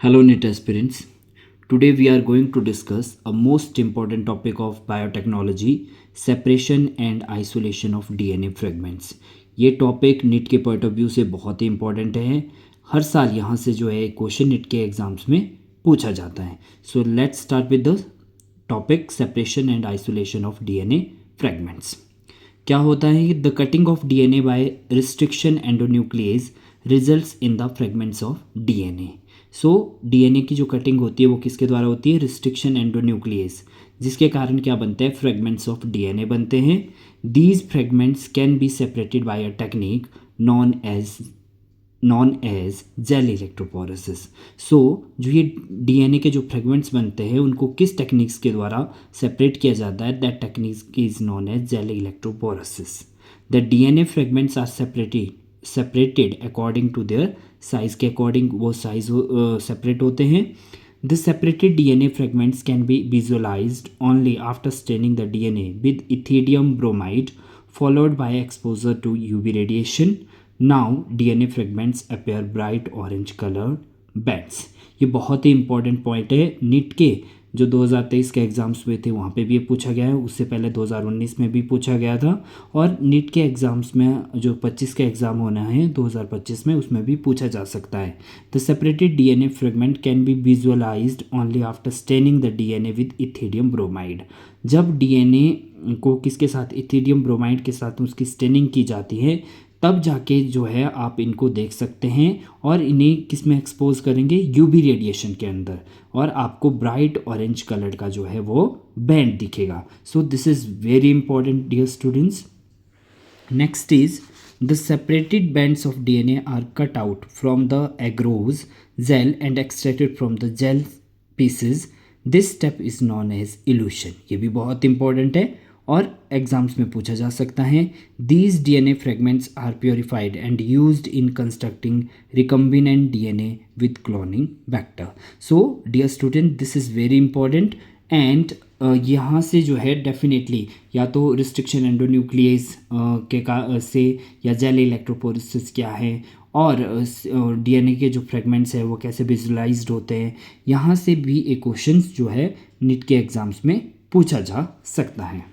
Hello, NEET aspirants. Today we are going to discuss a most important topic of biotechnology, separation and isolation of DNA fragments. ये topic NEET के point of view से बहुत ही important है. हर साल यहाँ से जो है क्वेश्चन नीट के एग्जाम्स में पूछा जाता है. So let's start with the topic separation and isolation of DNA fragments. क्या होता है कि the cutting of DNA by restriction endonuclease results in the fragments of DNA. So DNA की जो कटिंग होती है वो किसके द्वारा होती है? रिस्ट्रिक्शन एंडोन्यूक्लियस, जिसके कारण क्या बनते हैं? फ्रेगमेंट्स ऑफ डीएनए बनते हैं. These fragments can be separated by a technique known as gel electrophoresis. So जो ये डीएनए के जो फ्रेगमेंट्स बनते हैं उनको किस टेक्निक्स के द्वारा सेपरेट किया जाता है? That technique is known as gel electrophoresis. The DNA fragments are separated according to their size के अकॉर्डिंग वो साइज सेपरेट होते हैं. The separated DNA fragments can be visualised only after staining the DNA with ethidium bromide followed by exposure to UV radiation. Now DNA fragments appear bright orange colored bands. ये बहुत ही important point है. NEET के जो 2023 के exams हुए थे वहाँ पे भी ये पूछा गया है, उससे पहले 2019 में भी पूछा गया था, और नीट के एग्ज़ाम्स में जो 25 का एग्ज़ाम होना है 2025 में उसमें भी पूछा जा सकता है. The separated DNA fragment can be visualised only after staining the DNA with ethidium bromide. जब डीएनए को किसके साथ? इथेरियम ब्रोमाइड के साथ उसकी स्टेनिंग की जाती है, तब जाके जो है आप इनको देख सकते हैं, और इन्हें किस में एक्सपोज करेंगे? यूवी रेडिएशन के अंदर, और आपको ब्राइट ऑरेंज कलर का जो है वो बैंड दिखेगा. So this is very important dear students. Next is the separated bands of DNA are cut out from the agarose gel and extracted from the gel pieces. This step is known as elution. ये भी बहुत important है और exams में पूछा जा सकता है. These DNA fragments are purified and used in constructing recombinant DNA with cloning vector. So dear student, this is very important. And यहाँ से जो है डेफिनेटली या तो रिस्ट्रिक्शन एंडोन्यूक्लियस से या जेल इलेक्ट्रोपोरेसिस क्या है, और डीएनए के जो फ्रेगमेंट्स है वो कैसे विजुअलाइज्ड होते हैं, यहाँ से भी एक क्वेश्चन जो है नीट के एग्ज़ाम्स में पूछा जा सकता है.